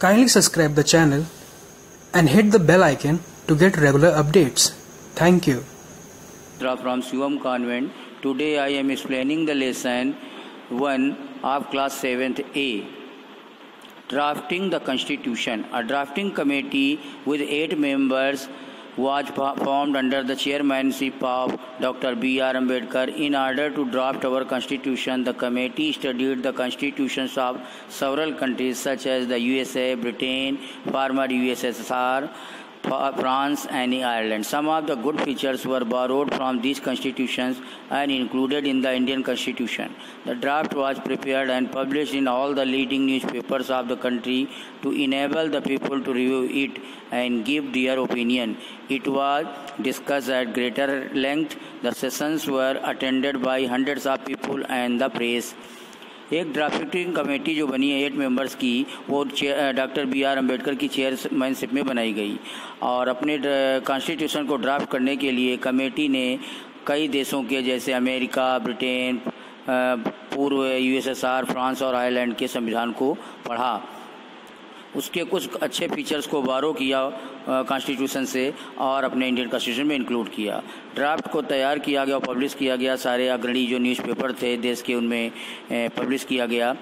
Kindly subscribe the channel and hit the bell icon to get regular updates. Thank you. From Shivam Convent. Today I am explaining the lesson 1 of class 7th A. Drafting the Constitution. A drafting committee with 8 members was formed under the chairmanship of Dr. B.R. Ambedkar in order to draft our constitution. The committee studied the constitutions of several countries such as the USA, Britain, former USSR, France and Ireland. Some of the good features were borrowed from these constitutions and included in the Indian Constitution. The draft was prepared and published in all the leading newspapers of the country to enable the people to review it and give their opinion. It was discussed at greater length. The sessions were attended by hundreds of people and the press. एक drafting committee जो बनी है 8 members की, वो doctor B.R. Ambedkar की chairmanship में बनाई गई और अपने कॉन्स्टिट्यूशन को ड्राफ्ट करने के लिए कमेटी ने कई देशों के जैसे अमेरिका, ब्रिटेन, पूर्व USSR, फ्रांस और आयरलैंड के संविधान को पढ़ा, उसके कुछ अच्छे फीचर्स को बारो किया कॉन्स्टिट्यूशन से और अपने इंडियन कॉन्स्टिट्यूशन में इंक्लूड किया। ड्राफ्ट को तैयार किया गया और पब्लिश किया गया। सारे अग्रणी जो न्यूज़पेपर थे देश के, उनमें पब्लिश किया गया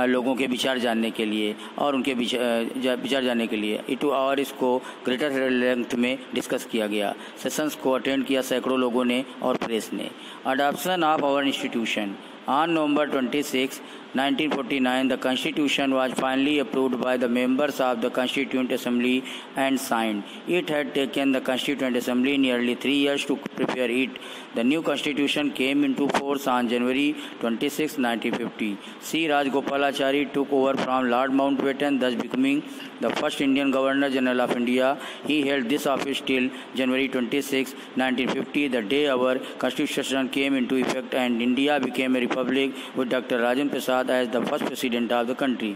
लोगों के विचार जानने के लिए और उनके विचार जानने के लिए और इसको ग्रेटर लेंथ में डिस्कस किया गया। सेशंस को अटेंड किया सैकड़ों लोगों ने और प्रेस ने। Adoption of our institution. On November 26, 1949, the Constitution was finally approved by the members of the Constituent Assembly and signed. It had taken the Constituent Assembly nearly 3 years to prepare it. The new Constitution came into force on January 26, 1950. C. Rajagopalachari took over from Lord Mountbatten, thus becoming the first Indian Governor General of India. He held this office till January 26, 1950, the day our Constitution came into effect and India became a republic with Dr. Rajendra Prasad as the first president of the country.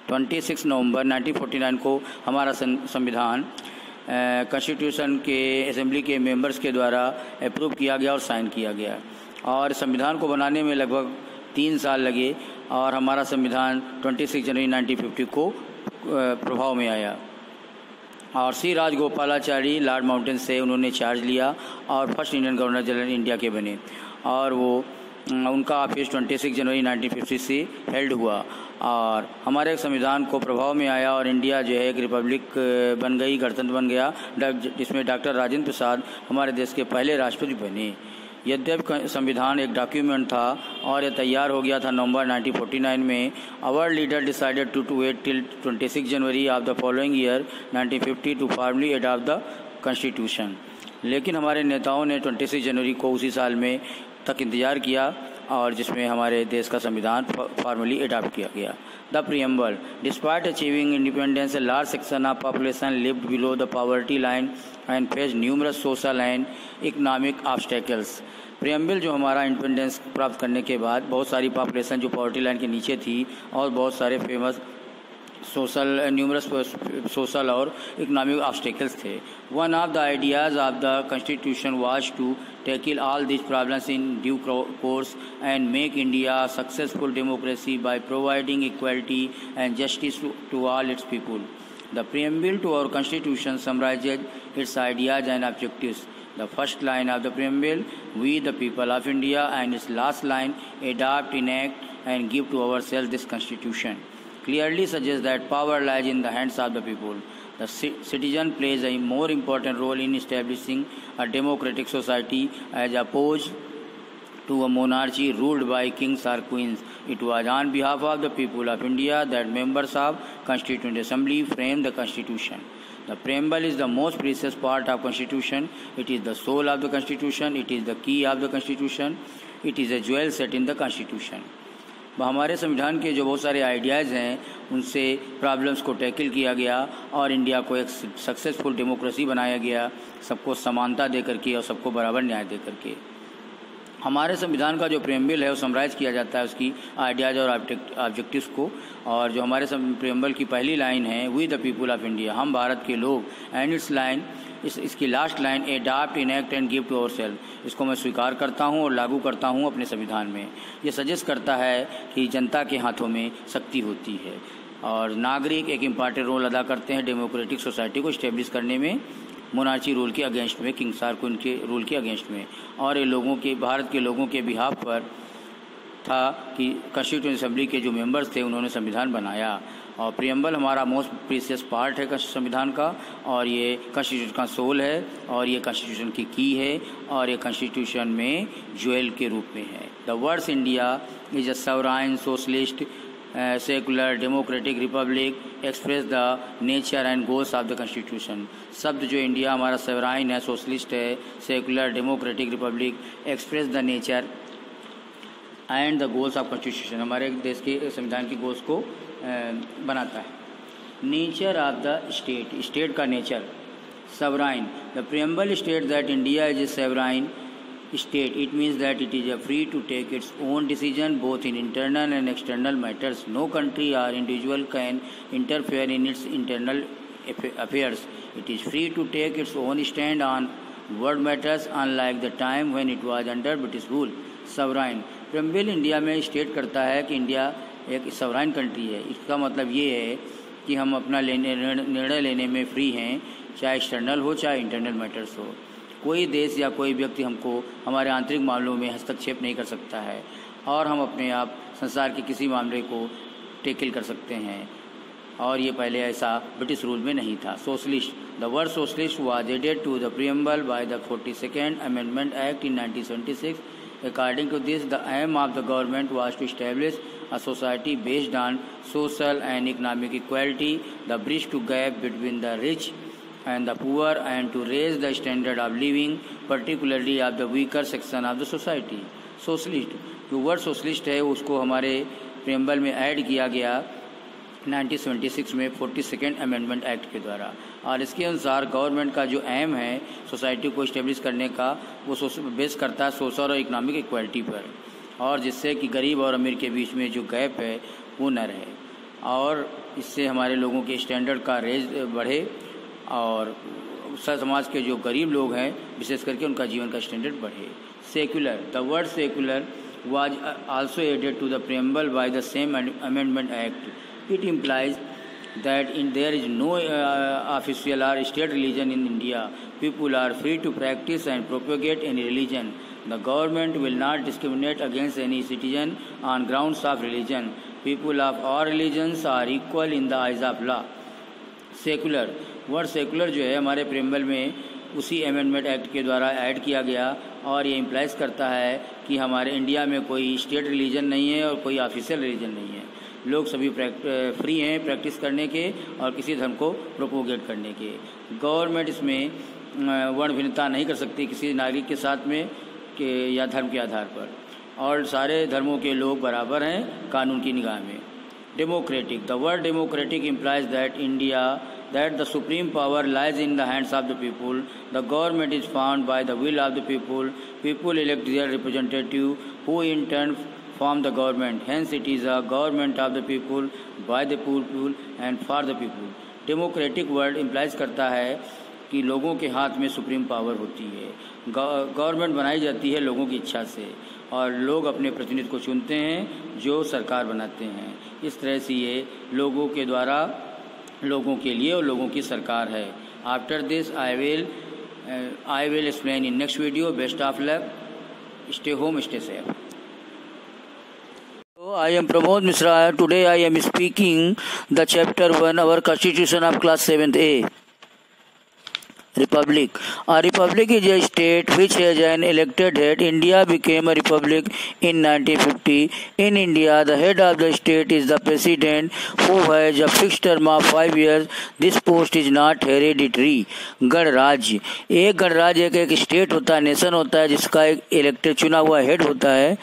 26 नवंबर 1949 को हमारा संविधान constitution के assembly के members के द्वारा approve किया गया और साइन किया गया और संविधान को बनाने में लगभग 3 साल लगे और हमारा संविधान 26 जनवरी 1950 को प्रभाव में आया और सी राजगोपालाचारी लॉर्ड माउंटेन से उन्होंने चार्ज लिया और first Indian governor general India के बने और वो उनका ऑफिस 26 जनवरी 1950 से हेल्ड हुआ और हमारे संविधान को प्रभाव में आया और इंडिया जो है एक रिपब्लिक बन गई, गणतंत्र बन गया, जिसमें डॉक्टर राजेंद्र प्रसाद हमारे देश के पहले राष्ट्रपति बने। यद्यपि संविधान एक डॉक्यूमेंट था और यह तैयार हो गया था नवंबर 1949 में, our leader decided to wait till 26 January of the following year 1950 to formally adopt the constitution. लेकिन हमारे नेताओं ने 26 जनवरी को उसी साल में तक इंतज़ार किया और जिसमें हमारे देश का संविधान फॉर्मली अडॉप्ट किया गया। The preamble. Despite achieving independence, a large section of population lived below the poverty line and faced numerous social and economic obstacles. Preamble जो हमारा इंडिपेंडेंस प्राप्त करने के बाद बहुत सारी पॉपुलेशन जो पॉवर्टी लाइन के नीचे थी और बहुत सारे फेमस न्यूमरस सोशल और इकोनॉमिक ऑब्स्टेकल्स थे। One of the ideas of the constitution was to tackle all this problems in due course and make India successful democracy by providing equality and justice to all its people. The preamble to our constitution summarises its ideas and objectives. The first line of the preamble, we the people of India, and its last line, adopt, enact and give to ourselves this constitution, clearly suggests that power lies in the hands of the people. The citizen plays a more important role in establishing a democratic society as opposed to a monarchy ruled by kings or queens. It was on behalf of the people of India that members of Constituent Assembly framed the Constitution. The preamble is the most precious part of Constitution. It is the soul of the Constitution. It is the key of the Constitution. It is a jewel set in the Constitution. हमारे संविधान के जो बहुत सारे ideas हैं उनसे problems को tackle किया गया और इंडिया को एक सक्सेसफुल डेमोक्रेसी बनाया गया, सबको समानता दे करके और सबको बराबर न्याय दे करके। हमारे संविधान का जो प्रीएम्बल है वो समराइज किया जाता है उसकी आइडियाज़ और ऑब्जेक्टिव्स को, और जो हमारे प्रीएम्बल की पहली लाइन है we the people of India, हम भारत के लोग, एंड इट्स लाइन इसकी last line adopt, enact and give to our self, इसको मैं स्वीकार करता हूँ और लागू करता हूँ अपने संविधान में। ये सजेस्ट करता है कि जनता के हाथों में शक्ति होती है। और नागरिक एक इम्पॉर्टेंट रोल अदा करते हैं डेमोक्रेटिक सोसाइटी को इस्टेब्लिश करने में, मोनार्ची रूल के अगेंस्ट में, किंग सार को उनके रूल के अगेंस्ट में। और ये लोगों के, भारत के लोगों के बिहाफ पर था कि कॉन्स्टिट्यूशन असेंबली के जो मेंबर्स थे उन्होंने संविधान बनाया। और प्रियम्बल हमारा मोस्ट प्रीसियस पार्ट है संविधान का, और ये कॉन्स्टिट्यूशन का सोल है, और ये कॉन्स्टिट्यूशन की है, और ये कॉन्स्टिट्यूशन में ज्वेल के रूप में है। The words India is a sovereign socialist secular democratic republic express the nature and goals of the constitution. शब्द जो इंडिया हमारा सॉवरेन है, सोशलिस्ट है, secular democratic republic express the nature and the goals of constitution, हमारे देश के संविधान की गोल्स को बनाता है। Nature of the state, state का nature, sovereign. The preamble state that India is a sovereign state. It means that it is free to take its own decision both in internal and external matters. No country or individual can interfere in its internal affairs. It is free to take its own stand on world matters unlike the time when it was under British rule. Sovereign. Preamble India में state करता है कि India एक sovereign country है। इसका मतलब ये है कि हम अपना निर्णय लेने में फ्री हैं, चाहे एक्सटर्नल हो चाहे इंटरनल मैटर्स हो। कोई देश या कोई व्यक्ति हमको हमारे आंतरिक मामलों में हस्तक्षेप नहीं कर सकता है, और हम अपने आप संसार के किसी मामले को टेकल कर सकते हैं, और ये पहले ऐसा ब्रिटिश रूल में नहीं था। Socialist, the word socialist was added to the preamble by the 42nd amendment act in 1976। According to this the aim of the government was to establish a society based on social and economic equality, the bridge to gap between the rich and the poor, and to raise the standard of living, particularly of the weaker section of the society. Socialist, जो word socialist है उसको हमारे preamble में add किया गया 1976 में 42nd amendment act के द्वारा, और इसके अनुसार गवर्नमेंट का जो एम है सोसाइटी को इस्टेब्लिश करने का, वो बेस करता है सोशल और इकोनॉमिक इक्वालिटी पर, और जिससे कि गरीब और अमीर के बीच में जो गैप है वो न रहे, और इससे हमारे लोगों के स्टैंडर्ड का रेज बढ़े, और समाज के जो गरीब लोग हैं विशेष करके उनका जीवन का स्टैंडर्ड बढ़े। Secular, the word secular was also added to the preamble by the same amendment act. It implies that there is no official or state religion in India. People are free to practice and propagate any religion. The government will not discriminate against any citizen on grounds of religion. People of all religions are equal in the eyes of law. Secular, word secular जो है हमारे preamble में उसी amendment act के द्वारा add किया गया, और ये इम्प्लाइज करता है कि हमारे इंडिया में कोई स्टेट रिलीजन नहीं है और कोई ऑफिशियल रिलीजन नहीं है। लोग सभी फ्री हैं प्रैक्टिस करने के और किसी धर्म को प्रोपोगेट करने के। गवर्नमेंट इसमें वर्ण भिन्नता नहीं कर सकती किसी नागरिक के साथ में के या धर्म के आधार पर, और सारे धर्मों के लोग बराबर हैं कानून की निगाह में। Democratic, the word democratic implies that the supreme power lies in the hands of the people. The government is formed by the will of the people. People elect their representative, who in turn form the government. Hence it is a government of the people, by the people and for the people. Democratic word implies करता है कि लोगों के हाथ में supreme power होती है। Government बनाई जाती है लोगों की इच्छा से, और लोग अपने प्रतिनिधि को चुनते हैं जो सरकार बनाते हैं। इस तरह से ये लोगों के द्वारा लोगों के लिए और लोगों की सरकार है। After this I will explain in next video. Best of luck, stay home, stay safe. I am Pramod Misra. Today I am speaking the chapter 1, our constitution of class 7th A. Republic. A republic is a state which has an elected head. India became a republic in 1950. In India, the head of the state is the president, who has a fixed term of 5 years. This post is not hereditary. गणराज्य, एक गणराज्य एक state होता है, nation होता है, जिसका एक इलेक्टेड चुना हुआ हेड होता है।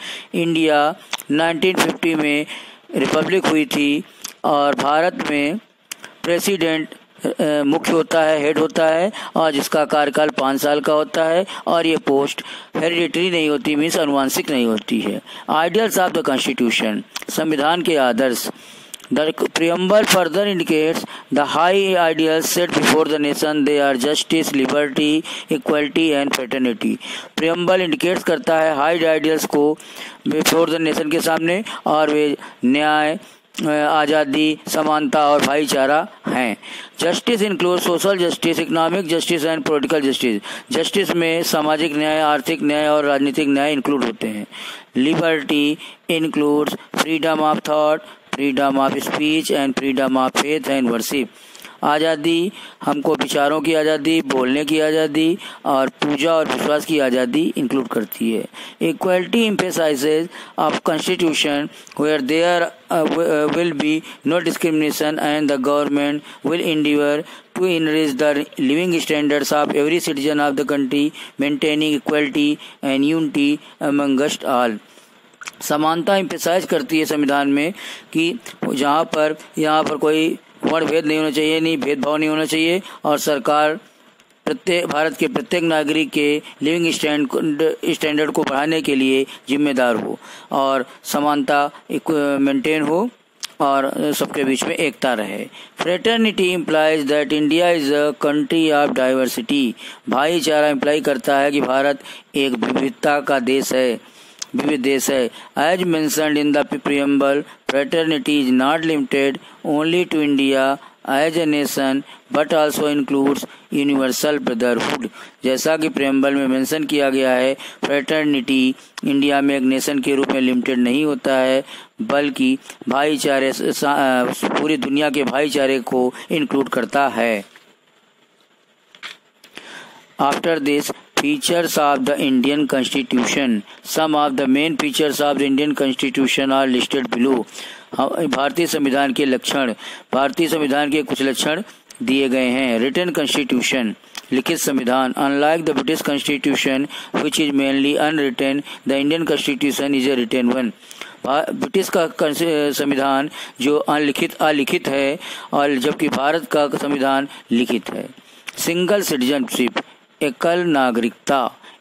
इंडिया 1950 में रिपब्लिक हुई थी, और भारत में प्रेसिडेंट मुख्य होता है, हेड होता है, और जिसका कार्यकाल 5 साल का होता है, और ये पोस्ट हेरिडिटरी नहीं होती, मीन्स अनुवांशिक नहीं होती है। आइडियल्स ऑफ द कॉन्स्टिट्यूशन, संविधान के आदर्श। The preamble further indicates the high ideals set before the nation. They are justice, liberty, equality and fraternity. Preamble indicates करता है high ideals को before the nation के सामने, और वे न्याय, आज़ादी, समानता और भाईचारा हैं। Justice include social justice, economic justice and political justice. Justice में सामाजिक न्याय, आर्थिक न्याय और राजनीतिक न्याय इंक्लूड होते हैं। Liberty includes freedom of thought, freedom of speech and freedom of faith and worship. आज़ादी हमको विचारों की आज़ादी, बोलने की आज़ादी और पूजा और विश्वास की आज़ादी इंक्लूड करती है। Equality emphasises of constitution where there will be no discrimination and the government will endeavor to enrich the living standards of every citizen of the country, maintaining equality and unity amongst all। समानता emphasise करती है संविधान में कि यहाँ पर कोई वर्ण भेद नहीं होना चाहिए, नहीं भेदभाव नहीं होना चाहिए, और सरकार भारत के प्रत्येक नागरिक के लिविंग स्टैंडर्ड को बढ़ाने के लिए जिम्मेदार हो और समानता मेंटेन हो और सबके बीच में एकता रहे। Fraternity implies that India is a country of diversity. भाईचारा इम्प्लाई करता है कि भारत एक विविधता का विविध देश है। As mentioned in the preamble, fraternity is not limited only to India as a nation but also includes universal brotherhood. जैसा कि प्रेम्बल में मेंशन किया गया है, फ्रेटर्निटी इंडिया में एक नेशन के रूप में लिमिटेड नहीं होता है, बल्कि भाईचारे पूरी दुनिया के भाईचारे को इंक्लूड करता है। After this, features of the Indian Constitution. Some of the main features of the Indian Constitution are listed below. भारतीय संविधान के लक्षण, भारतीय संविधान के कुछ लक्षण दिए गए हैं। रिटन कॉन्स्टिट्यूशन, लिखित संविधान। Unlike the British constitution which is mainly unwritten, the Indian constitution is a written one. British का संविधान जो अलिखित है और जबकि भारत का संविधान लिखित है। सिंगल सिटीजनशिप, एकल नागरिकता।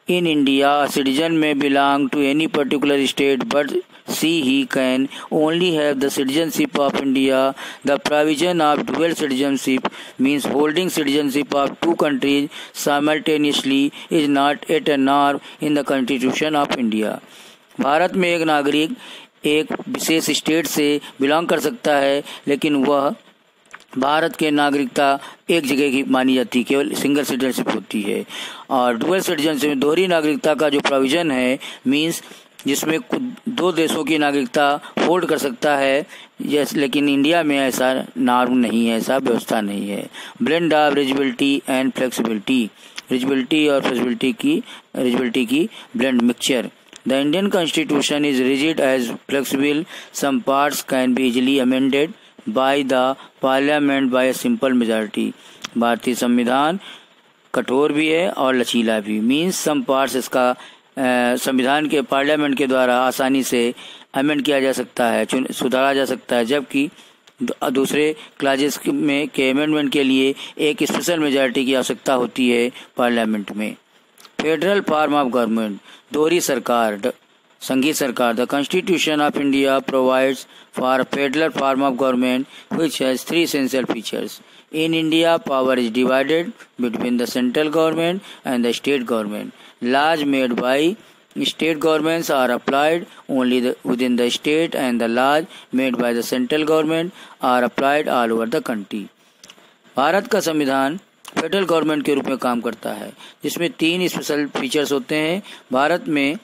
In India citizen may belong to any particular state but he can only have the citizenship of India. The provision of dual citizenship means holding citizenship of two countries simultaneously is not at a norm in the Constitution of India. Bharat में एक नागरिक एक विशेष state से belong कर सकता है, लेकिन वह भारत के नागरिकता एक जगह की मानी जाती है, केवल सिंगल सिटीजनशिप होती है। और डुअल सिटीजनशिप में दोहरी नागरिकता का जो प्रोविजन है मीन्स जिसमें दो देशों की नागरिकता होल्ड कर सकता है, लेकिन इंडिया में ऐसा नॉर्म नहीं है, ऐसा व्यवस्था नहीं है। Blend of rigidity and flexibility, rigidity और फ्लेक्सिबिलिटी की blend mixture. The Indian constitution is rigid as flexible, some parts can be easily amended by the parliament by simple majority. भारतीय संविधान कठोर भी है और लचीला भी, मीन्स सम पार्ट्स इसका संविधान के पार्लियामेंट के द्वारा आसानी से अमेंड किया जा सकता है, सुधारा जा सकता है, जबकि दूसरे क्लासेस में के अमेंडमेंट के लिए एक स्पेशल मेजॉरिटी की आवश्यकता होती है पार्लियामेंट में। फेडरल फॉर्म ऑफ गवर्नमेंट, दोहरी सरकार, संघीय सरकार। The constitution of India provides for federal form of government which has three essential features. In India, power is divided between the central government and the state government. Laws made by state governments are applied only within the state, and the laws made by the central government are applied all over the country. Bharat का संविधान federal government के रूप में काम करता है, जिसमें तीन स्पेशल फीचर्स होते हैं। भारत में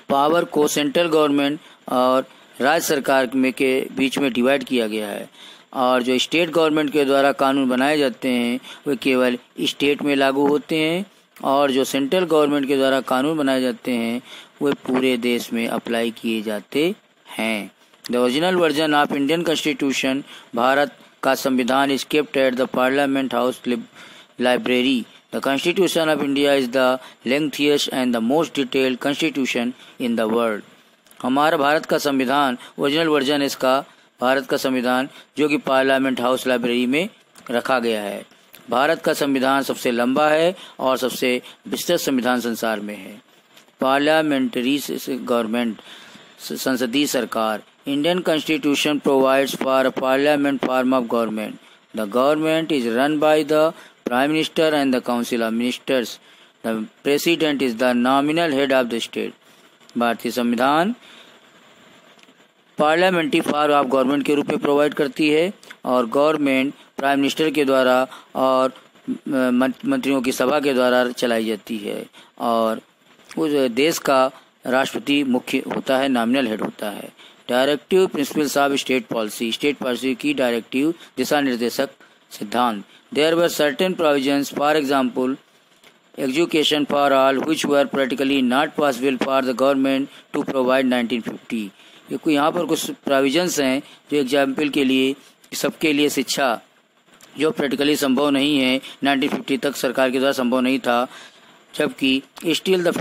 पावर को सेंट्रल गवर्नमेंट और राज्य सरकार में के बीच में डिवाइड किया गया है, और जो स्टेट गवर्नमेंट के द्वारा कानून बनाए जाते हैं वे केवल स्टेट में लागू होते हैं, और जो सेंट्रल गवर्नमेंट के द्वारा कानून बनाए जाते हैं वे पूरे देश में अप्लाई किए जाते हैं। The original version of Indian constitution, Bharat का संविधान is kept at the parliament house library. The constitution of India is the lengthiest and the most detailed constitution in the world. हमारा भारत का संविधान, ओरिजिनल वर्जन इसका भारत का संविधान, जो कि पार्लियामेंट हाउस लाइब्रेरी में रखा गया है। भारत का संविधान सबसे लंबा है और सबसे विस्तृत संविधान संसार में है। पार्लियामेंट्री गवर्नमेंट, संसदीय सरकार। Indian constitution provides for parliament form of government. The government is run by the prime minister and the council of ministers. The president is the nominal head of the state. भारतीय संविधान parliamentary form of government के रूप में provide करती है और government prime minister के द्वारा और मंत्रियों की सभा के द्वारा चलाई जाती है और उस देश का राष्ट्रपति मुख्य होता है, नॉमिनल हेड होता है। Directive principles of state policy की डायरेक्टिव दिशा निर्देशक सिद्धांत। There were certain provisions for example education for all which were practically not possible for the government to provide 1950। यहाँ पर कुछ प्रोविजंस हैं जो एग्जाम्पल के लिए सबके लिए शिक्षा जो प्रैक्टिकली संभव नहीं है, 1950 तक सरकार के द्वारा संभव नहीं था, जबकि still the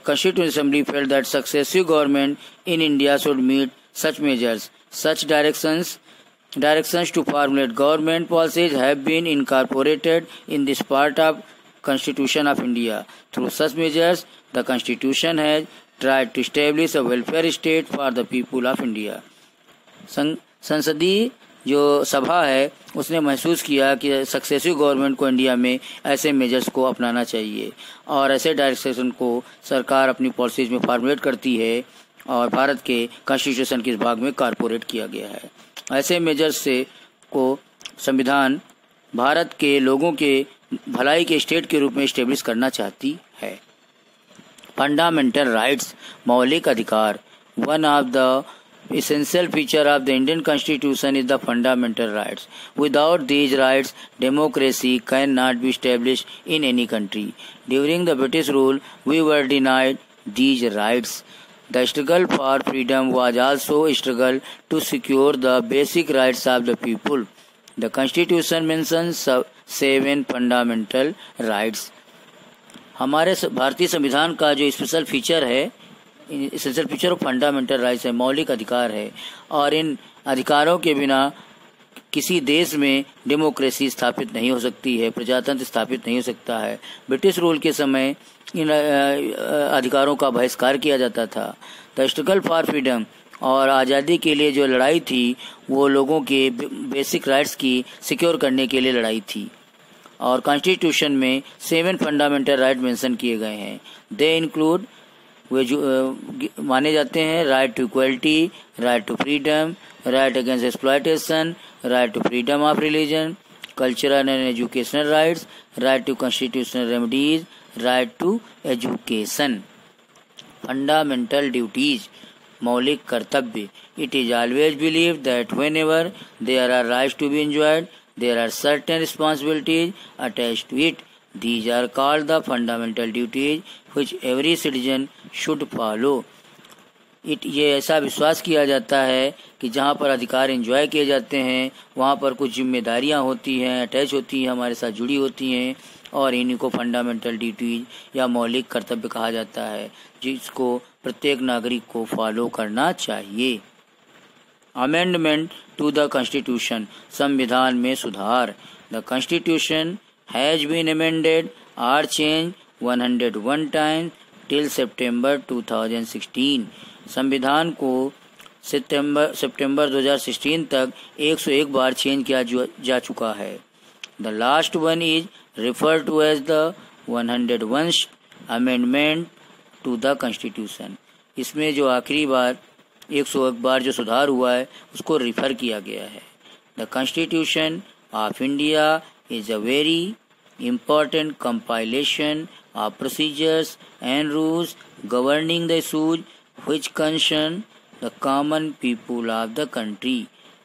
constituent assembly felt that successive government in India should meet such measures. Such directions to formulate government policies have been incorporated in this part of Constitution of India. Through such measures, the Constitution has tried to establish a welfare state for the people of India. संसदीय जो सभा है उसने महसूस किया कि successive government को India में ऐसे मेजर्स को अपनाना चाहिए और ऐसे डायरेक्शन को सरकार अपनी पॉलिसीज में फॉर्मुलेट करती है और भारत के कॉन्स्टिट्यूशन के इस भाग में कारपोरेट किया गया है। ऐसे मेजर्स से को संविधान भारत के लोगों के भलाई के स्टेट के रूप में स्टेब्लिश करना चाहती है। फंडामेंटल राइट्स, मौलिक अधिकार। One of the essential feature of the Indian Constitution is the fundamental rights. Without these rights, democracy cannot be established in any country. During the British rule, we were denied these rights. The struggle for freedom was also a struggle to secure the basic rights of the people. The Constitution mentions 7 fundamental rights. हमारे भारतीय संविधान का जो special feature है, essential feature of fundamental rights है, मौलिक अधिकार है और इन अधिकारों के बिना किसी देश में डेमोक्रेसी स्थापित नहीं हो सकती है, प्रजातंत्र स्थापित नहीं हो सकता है। ब्रिटिश रूल के समय इन अधिकारों का बहिष्कार किया जाता था। द स्ट्रगल फॉर फ्रीडम और आज़ादी के लिए जो लड़ाई थी वो लोगों के बेसिक राइट्स की सिक्योर करने के लिए लड़ाई थी और कॉन्स्टिट्यूशन में 7 फंडामेंटल राइट मेंशन किए गए हैं। दे इंक्लूड वे जो माने जाते हैं right to equality, right to freedom, right against exploitation, right to freedom of religion, cultural and educational rights, right to constitutional remedies, right to education. Fundamental duties, मौलिक कर्तव्य। It is always believe that whenever there are rights to be enjoyed there are certain responsibilities attached to it. These are called the fundamental duties which every citizen should follow. ये ऐसा विश्वास किया जाता है कि जहाँ पर अधिकार एंजॉय किए जाते हैं वहाँ पर कुछ जिम्मेदारियाँ होती हैं, अटैच होती हैं, हमारे साथ जुड़ी होती हैं और इन्हीं को फंडामेंटल ड्यूटीज या मौलिक कर्तव्य कहा जाता है जिसको प्रत्येक नागरिक को फॉलो करना चाहिए। अमेंडमेंट टू द कॉन्स्टिट्यूशन, संविधान में सुधार। The constitution has been amended or changed 101 times till September 2016. संविधान को सितंबर 2016 तक 101 बार चेंज किया जा चुका है। The last one is referred to as the 101st amendment to the Constitution. इसमें जो आखिरी बार 101 बार जो सुधार हुआ है उसको रिफर किया गया है। The Constitution of India is a very important compilation of procedures and rules governing the issues which concern the common people of the country.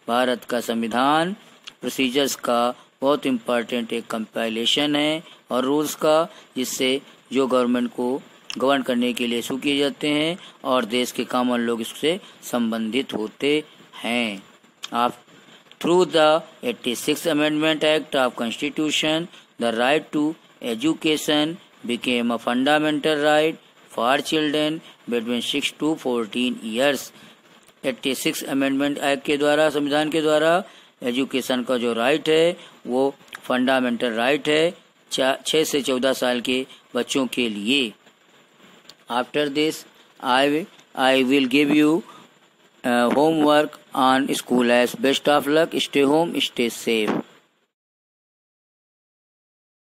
Bharat का संविधान प्रोसीजर्स का बहुत इम्पोर्टेंट एक कंपाइलेशन है और रूल्स का जिससे जो गवर्नमेंट को गवर्न करने के लिए इशू किए जाते हैं और देश के कॉमन लोग इससे संबंधित होते हैं। आप Through the 86th Amendment Act of Constitution, the right to education became a fundamental right for children between 6 to 14 years. 86 Amendment Act के द्वारा, संविधान के द्वारा एजुकेशन का जो राइट है वो फंडामेंटल राइट है 6 से 14 साल के बच्चों के लिए। After this, I will give you homework on school as best of luck. Stay home, stay safe.